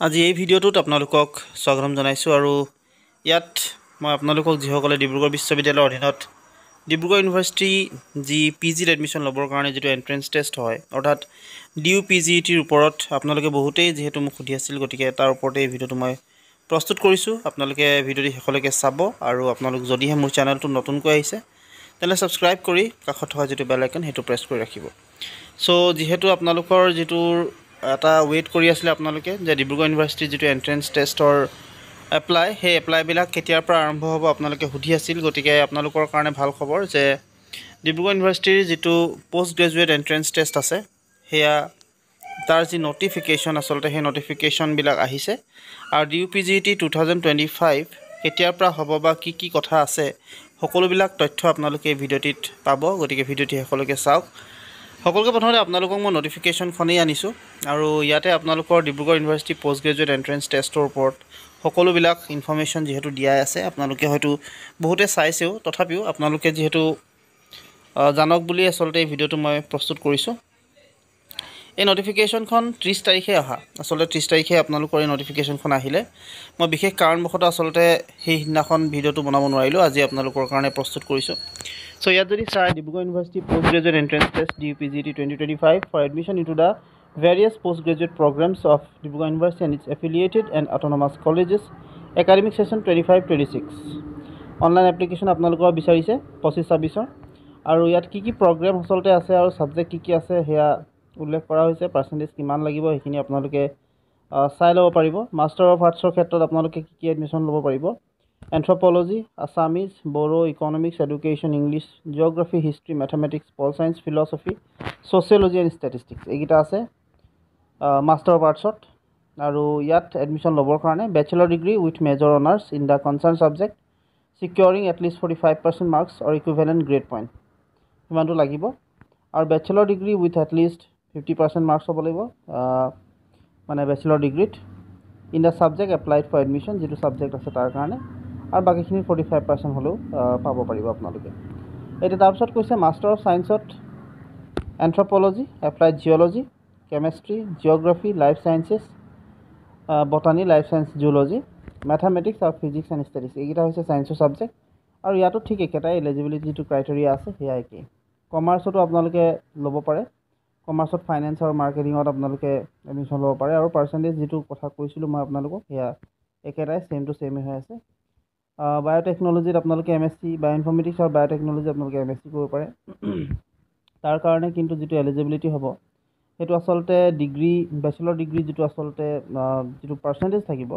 আজি এই ভিডিঅ'টোত আপোনালোকক স্বাগতম জনাইছোঁ আৰু ইয়াত মই আপোনালোকক যিসকলে ডিব্ৰুগড় বিশ্ববিদ্যালয়ৰ অধীনত ডিব্ৰুগড় ইউনিভাৰ্চিটি যি পিজিত এডমিশ্যন ল'বৰ কাৰণে যিটো এণ্ট্ৰেন্স টেষ্ট হয় অৰ্থাৎ DUPGETৰ ওপৰত আপোনালোকে বহুতেই যিহেতু মোক সুধি আছিল, গতিকে তাৰ ওপৰতে এই ভিডিঅ'টো মই প্ৰস্তুত কৰিছোঁ। আপোনালোকে ভিডিঅ'টো শেষলৈকে চাব আৰু আপোনালোক যদিহে মোৰ চেনেলটো নতুনকৈ আহিছে তেনে ছাবস্ক্ৰাইব কৰি কাষত থকা যিটো বেল আইকন সেইটো প্ৰেছ কৰি ৰাখিব। চ' যিহেতু আপোনালোকৰ যিটোৰ এটা ৱেইট কৰি আছিলে আপোনালোকে যে ডিব্ৰুগড় ইউনিভাৰ্চিটিৰ যিটো এণ্ট্ৰেন্স টেষ্টৰ সেই এপ্লাইবিলাক কেতিয়াৰ পৰা আৰম্ভ হ'ব আপোনালোকে সুধি আছিল। গতিকে আপোনালোকৰ কাৰণে ভাল খবৰ যে ডিব্ৰুগড় ইউনিভাৰ্চিটিৰ যিটো পষ্ট গ্ৰেজুৱেট এণ্ট্ৰেন্স টেষ্ট আছে সেয়া তাৰ যি নটিফিকেশ্যন আচলতে সেই নটিফিকেশ্যনবিলাক আহিছে আৰু DUPGET 2025 কেতিয়াৰ পৰা হ'ব বা কি কথা আছে সকলোবিলাক তথ্য আপোনালোকে এই ভিডিঅ'টিত পাব। গতিকে ভিডিঅ'টি শেষলৈকে চাওক। সকলোকে প্ৰথমতে আপোনালোকক মই নটিফিকেশ্যনখনেই আনিছোঁ আৰু ইয়াতে আপোনালোকৰ Dibrugarh university post graduate entrance টেষ্টৰ ওপৰত সকলোবিলাক ইনফৰ্মেশ্যন যিহেতু দিয়াই আছে, আপোনালোকে হয়তো বহুতে চাইছেও, তথাপিও আপোনালোকে যিহেতু জানক বুলি আচলতে এই ভিডিঅ'টো মই প্ৰস্তুত কৰিছোঁ। এই নটিফিকেশ্যনখন 30 তাৰিখে অহা, আচলতে 30 তাৰিখে আপোনালোকৰ এই নটিফিকেশ্যনখন আহিলে মই বিশেষ কাৰণবশতঃ আচলতে সেইদিনাখন ভিডিঅ'টো বনাব নোৱাৰিলোঁ, আজি আপোনালোকৰ কাৰণে প্ৰস্তুত কৰিছোঁ। চ' ইয়াত যদি চাই Dibrugarh university post graduate entrance test DUPGET 2025 for admission into the various postgraduate programs of Dibrugarh University and its affiliated and autonomous colleges, academic session 25-26 online application আপোনালোকৰ বিচাৰিছে 25-26 আৰু ইয়াত কি প্ৰগ্ৰেম আচলতে আছে আৰু ছাবজেক্ট কি আছে সেয়া উল্লেখ কৰা হৈছে। পাৰ্চেণ্টেজ কিমান লাগিব সেইখিনি আপোনালোকে চাই ল'ব পাৰিব। মাষ্টাৰ অফ আৰ্টছৰ ক্ষেত্ৰত আপোনালোকে কি এডমিশ্যন ল'ব পাৰিব। Anthropology, Assamese, Bodo, economics, education, English, geography, history, mathematics, pol science, philosophy, sociology and statistics এইকেইটা আছে মাষ্টাৰ অফ আৰ্টছত। আৰু ইয়াত এডমিশ্যন ল'বৰ কাৰণে bachelor degree with major honours in the concern subject securing at least 45% marks or equivalent grade point সিমানটো লাগিব। আৰু bachelor degree with at least 50% marks হ'ব লাগিব, মানে বেচেলৰ ডিগ্ৰীত in the subject applied for admission, যিটো ছাবজেক্ট আছে তাৰ কাৰণে, আৰু বাকীখিনি 45% হ'লেও পাব পাৰিব আপোনালোকে। এতিয়া তাৰপিছত কৈছে মাষ্টাৰ অফ ছায়েন্সত anthropology, applied geology, chemistry, geography, life sciences, botany, life science, zoology, mathematics আৰু ফিজিক্স এণ্ড ষ্টেটিক্স এইকেইটা হৈছে ছায়েন্সৰ ছাবজেক্ট। আৰু ইয়াতো ঠিক একেটাই এলিজিবিলিটি যিটো ক্ৰাইটেৰিয়া আছে সেয়া একেই। কমাৰ্চতো আপোনালোকে ল'ব পাৰে, কমাৰ্চত ফাইনেন্স আৰু মাৰ্কেটিঙত আপোনালোকে এডমিশ্যন ল'ব পাৰে আৰু পাৰ্চেণ্টেজ যিটো কথা কৈছিলোঁ মই আপোনালোকক সেয়া একেটাই, ছেম টু ছেমেই হৈ আছে। বায়'টেকনলজিত আপোনালোকে MSc, বায়'ইনফৰ্মেটিক্স আৰু বায়'টেকনলজি আপোনালোকে MSc কৰিব পাৰে। তাৰ কাৰণে কিন্তু যিটো এলিজিবিলিটি হ'ব সেইটো আচলতে ডিগ্ৰী, বেচেলৰ ডিগ্ৰী যিটো আচলতে যিটো পাৰ্চেণ্টেজ থাকিব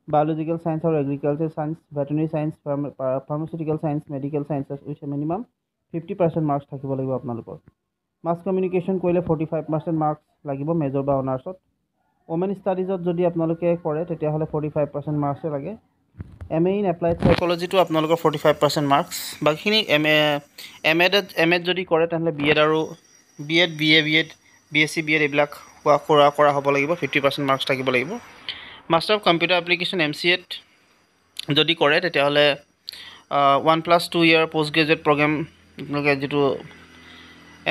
বায়'লজিকেল ছায়েন্স আৰু agriculture science, veterinary science, pharmaceutical science, medical sciences with minimum 50% marks থাকিব লাগিব আপোনালোকৰ। মাছ কমিউনিকেশ্যন কৰিলে 45% মাৰ্কছ লাগিব মেজৰ বা অনাৰ্ছত। ওমেন ষ্টাডিজত যদি আপোনালোকে কৰে তেতিয়াহ'লে 45% মাৰ্কছে লাগে। MA ইন এপ্লাইড চাইক'লজিটো আপোনালোকৰ 45% মাৰ্কছ। বাকীখিনি এম এড যদি কৰে তেনেহ'লে BEd আৰু BEd, BSc BEd এইবিলাক কৰা হ'ব লাগিব, 50% মাৰ্কছ থাকিব লাগিব। মাষ্টাৰ অফ কম্পিউটাৰ এপ্লিকেশ্যন MCAত যদি কৰে তেতিয়াহ'লে 1+2 ইয়াৰ পষ্ট গ্ৰেজুৱেট প্ৰগ্ৰেম আপোনালোকে যিটো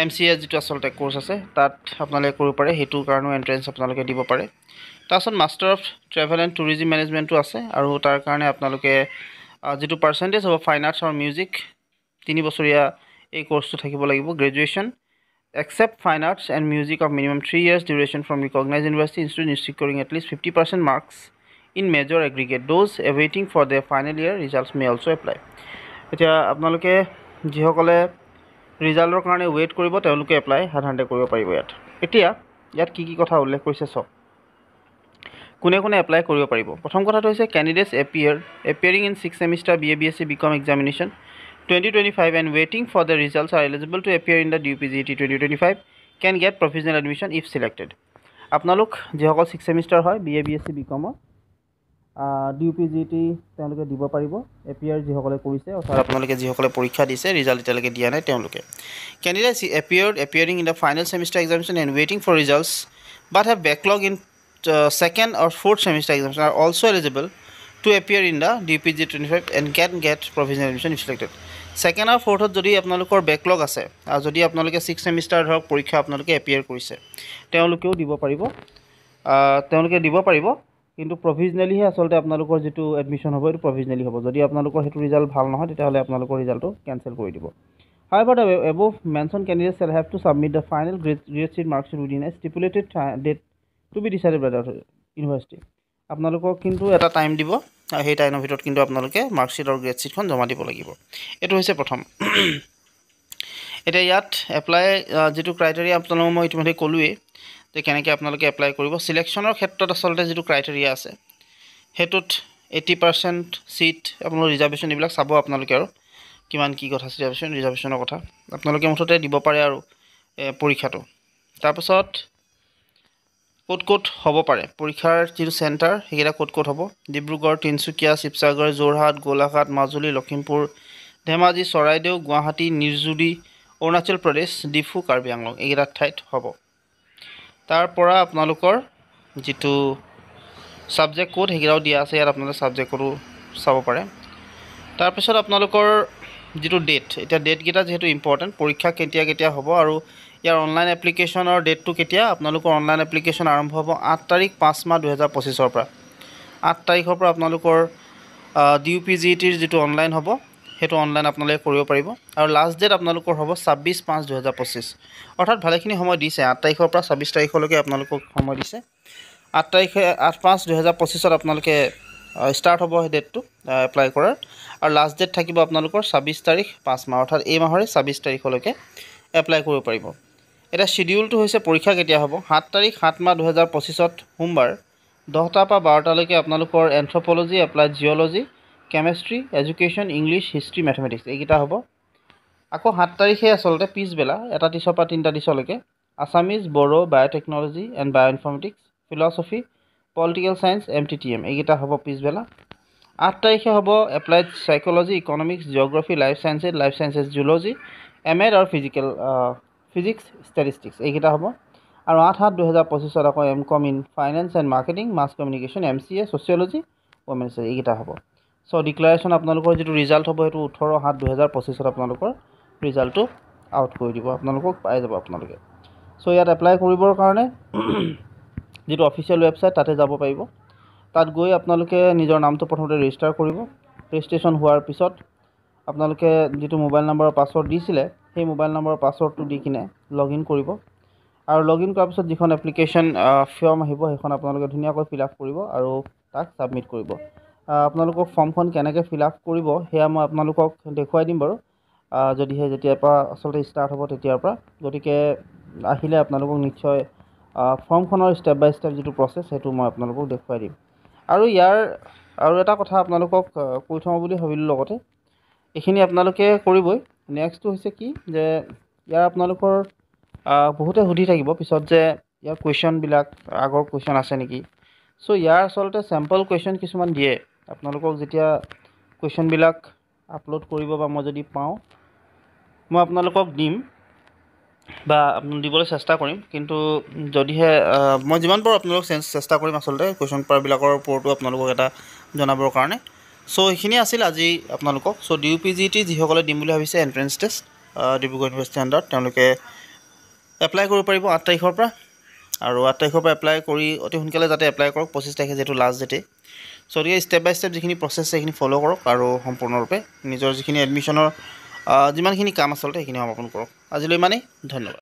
MCA যিটো আচলতে কোৰ্চ আছে তাত আপোনালোকে কৰিব পাৰে, সেইটোৰ কাৰণেও এণ্ট্ৰেন্স আপোনালোকে দিব পাৰে। তাৰপিছত master of travel and tourism মেনেজমেণ্টো আছে আৰু তাৰ কাৰণে আপোনালোকে যিটো পাৰ্চেণ্টেজ হ'ব ফাইন আৰ্টছ আৰু মিউজিক 3 বছৰীয়া এই কোৰ্চটো থাকিব লাগিব। Graduation except fine arts and music of minimum 3 years duration from recognized university institute securing at least 50% marks in major aggregate. Those awaiting for their final year results may also apply. এতিয়া আপোনালোকে যিসকলে ৰিজাল্টৰ কাৰণে weight কৰিব তেওঁলোকে apply সাধাৰণতে কৰিব পাৰিব ইয়াত। এতিয়া ইয়াত কি কথা উল্লেখ কৰিছে চাওক, কোনে এপ্লাই কৰিব পাৰিব। প্ৰথম কথাটো হৈছে candidates appearing in 6th semester BA BSc BCom examination 2025 and waiting for the results are eligible to appear in the DUPGET 2025 can get provisional admission if selected. আপোনালোক যিসকল 6th semester হয় BA BSc BCom DUPGET তেওঁলোকে দিব পাৰিব, appear যিসকলে কৰিছে অৰ্থাৎ আপোনালোকে যিসকলে পৰীক্ষা দিছে ৰিজাল্ট এতিয়ালৈকে দিয়া নাই তেওঁলোকে। Candidates appearing in the final semester examination and waiting for results but have backlog in second or fourth semester examination are also eligible to appear in the DUPGET 25 and can get provisional admission if selected. Second আৰু ফ'ৰ্থত যদি আপোনালোকৰ backlog আছে আৰু যদি আপোনালোকে 6th semester ধৰক পৰীক্ষা আপোনালোকে এপিয়াৰ কৰিছে তেওঁলোকেও দিব পাৰিব, কিন্তু প্ৰভিজনেলিহে আচলতে আপোনালোকৰ যিটো এডমিশ্যন হ'ব এইটো প্ৰভিজনেলি হ'ব। যদি আপোনালোকৰ সেইটো ৰিজাল্ট ভাল নহয় তেতিয়াহ'লে আপোনালোকৰ ৰিজাল্টটো কেঞ্চেল কৰি দিব। However, the above mentioned candidates shall have to submit the final grade sheet mark sheet within a stipulated date to be decided by the university. আপোনালোকক কিন্তু এটা টাইম দিব, সেই টাইমৰ ভিতৰত কিন্তু আপোনালোকে মাৰ্কশ্বিট আৰু গ্ৰেড শ্বীটখন জমা দিব লাগিব। এইটো হৈছে প্ৰথম। এতিয়া ইয়াত এপ্লাই যিটো ক্ৰাইটেৰিয়া আপোনালোকক মই ইতিমধ্যে ক'লোৱেই যে কেনেকৈ আপোনালোকে এপ্লাই কৰিব। চিলেকশ্যনৰ ক্ষেত্ৰত আচলতে যিটো ক্ৰাইটেৰিয়া আছে সেইটোত 80% ছিট আপোনালোকৰ ৰিজাৰ্ভেশ্যন এইবিলাক চাব আপোনালোকে, আৰু কিমান কি কথা ৰিজাৰ্ভেশ্যনৰ কথা আপোনালোকে মুঠতে দিব পাৰে আৰু পৰীক্ষাটো। তাৰপাছত ক'ত হ'ব পাৰে পৰীক্ষাৰ যিটো চেণ্টাৰ সেইকেইটা ক'ত হ'ব। ডিব্ৰুগড়, তিনিচুকীয়া, শিৱসাগৰ, যোৰহাট, গোলাঘাট, মাজুলী, লখিমপুৰ, ধেমাজি, চৰাইদেউ, গুৱাহাটী, নিৰ্জুলি, অৰুণাচল প্ৰদেশ, ডিফু, কাৰ্বি আংলং এইকেইটা ঠাইত হ'ব। তাৰ পৰা আপোনালোকৰ যিটো ছাবজেক্ট কোড সেইকেইটাও দিয়া আছে ইয়াত, আপোনালোকে ছাবজেক্ট কোডো চাব পাৰে। তাৰপিছত আপোনালোকৰ যিটো ডেট, এতিয়া ডেটকেইটা যিহেতু ইম্পৰ্টেণ্ট, পৰীক্ষা কেতিয়া হ'ব আৰু ইয়াৰ অনলাইন এপ্লিকেশ্যনৰ ডেটটো কেতিয়া। আপোনালোকৰ অনলাইন এপ্লিকেশ্যন আৰম্ভ হ'ব 8 তাৰিখ 5 মাহ 2025 পৰা। 8 তাৰিখৰ পৰা আপোনালোকৰ DUPGETৰ যিটো অনলাইন হ'ব সেইটো অনলাইন আপোনালোকে কৰিব পাৰিব, আৰু লাষ্ট ডেট আপোনালোকৰ হ'ব 26/5/2025। অৰ্থাৎ ভালেখিনি সময় দিছে, 8 তাৰিখৰ পৰা 26 তাৰিখলৈকে আপোনালোকক সময় দিছে। 8/5/2025 আপোনালোকে ষ্টাৰ্ট হ'ব সেই ডেটটো এপ্লাই কৰাৰ, আৰু লাষ্ট ডেট থাকিব আপোনালোকৰ 26 তাৰিখ 5 মাহ, অৰ্থাৎ এই মাহৰে 26 তাৰিখলৈকে এপ্লাই কৰিব পাৰিব। এতিয়া শ্বিডিউলটো হৈছে পৰীক্ষা কেতিয়া হ'ব। 7 তাৰিখ 7 মাহ 2025 সোমবাৰ 10টা পৰা 12টালৈকে আপোনালোকৰ anthropology, applied geology, chemistry, education, English, history, mathematics এইকেইটা হ'ব। আকৌ 7 তাৰিখে আচলতে পিছবেলা 1:30 পৰা 3:30লৈকে Assamese, Bodo, biotechnology and bioinformatics, philosophy, political science, MTTM এইকেইটা হ'ব পিছবেলা। 8 তাৰিখে হ'ব applied psychology, economics, geography, life sciences, zoology, MA আৰু ফিজিক্স, ষ্টেটিষ্টিক্স এইকেইটা হ'ব। আৰু 8/7/2025 আকৌ MCom in finance and marketing, mass communication, MCA, sociology, women's এইকেইটা হ'ব। চ' ডিক্লাৰেশ্যন আপোনালোকৰ যিটো ৰিজাল্ট হ'ব সেইটো 18/7/2025 আপোনালোকৰ ৰিজাল্টটো আউট কৰি দিব, আপোনালোকক পাই যাব আপোনালোকে। চ' ইয়াত এপ্লাই কৰিবৰ কাৰণে যিটো অফিচিয়েল ৱেবছাইট তাতে যাব পাৰিব। তাত গৈ আপোনালোকে নিজৰ নামটো প্ৰথমতে ৰেজিষ্টাৰ কৰিব। ৰেজিষ্ট্ৰেশ্যন হোৱাৰ পিছত আপোনালোকে যিটো মোবাইল নম্বৰৰ পাছৱৰ্ড দিছিলে সেই মোবাইল নম্বৰৰ পাছৱৰ্ডটো দি কিনে লগ ইন কৰিব, আৰু লগ ইন কৰাৰ পিছত যিখন এপ্লিকেশ্যন ফৰ্ম আহিব সেইখন আপোনালোকে ধুনীয়াকৈ ফিল আপ কৰিব আৰু তাক ছাবমিট কৰিব। আপোনালোকক ফৰ্মখন কেনেকৈ ফিল আপ কৰিব সেয়া মই আপোনালোকক দেখুৱাই দিম বাৰু, যদিহে যেতিয়াৰ পৰা আচলতে ষ্টাৰ্ট হ'ব তেতিয়াৰ পৰা। গতিকে আহিলে আপোনালোকক নিশ্চয় ফৰ্মখনৰ ষ্টেপ বাই ষ্টেপ যিটো প্ৰচেছ সেইটো মই আপোনালোকক দেখুৱাই দিম। আৰু ইয়াৰ আৰু এটা কথা আপোনালোকক কৈ থওঁ বুলি ভাবিলোঁ লগতে, এইখিনি আপোনালোকে কৰিবই। নেক্সটটো হৈছে কি যে ইয়াৰ আপোনালোকৰ বহুতে সুধি থাকিব পিছত যে ইয়াৰ কুৱেশ্যনবিলাক আগৰ কুৱেশ্যন আছে নেকি। চ' ইয়াৰ আচলতে চেম্পল কুৱেশ্যন কিছুমান দিয়ে, আপোনালোকক যেতিয়া কুৱেশ্যনবিলাক আপলোড কৰিব বা মই যদি পাওঁ মই আপোনালোকক দিম বা দিবলৈ চেষ্টা কৰিম। কিন্তু যদিহে মই যিমান পাৰোঁ আপোনালোকক চেষ্টা কৰিম আচলতে কুৱেশ্যন পেপাৰবিলাকৰ ওপৰতো আপোনালোকক এটা জনাবৰ কাৰণে। চ' এইখিনি আছিল আজি আপোনালোকক। চ' DUPGET যিসকলে দিম বুলি ভাবিছে এণ্ট্ৰেঞ্চ টেষ্ট ডিব্ৰুগড় ইউনিভাৰ্চিটিৰ আণ্ডাৰত তেওঁলোকে এপ্লাই কৰিব পাৰিব 8 তাৰিখৰ পৰা, আৰু 8 তাৰিখৰ পৰা এপ্লাই কৰি অতি সোনকালে যাতে এপ্লাই কৰক, 25 তাৰিখে যিহেতু লাষ্ট ডেটেই। চ' গতিকে ষ্টেপ বাই ষ্টেপ যিখিনি প্ৰচেছ সেইখিনি ফ'ল' কৰক আৰু সম্পূৰ্ণৰূপে নিজৰ যিখিনি এডমিশ্যনৰ যিমানখিনি কাম আচলতে সেইখিনি সমাপন কৰক। আজিলৈ ইমানেই, ধন্যবাদ।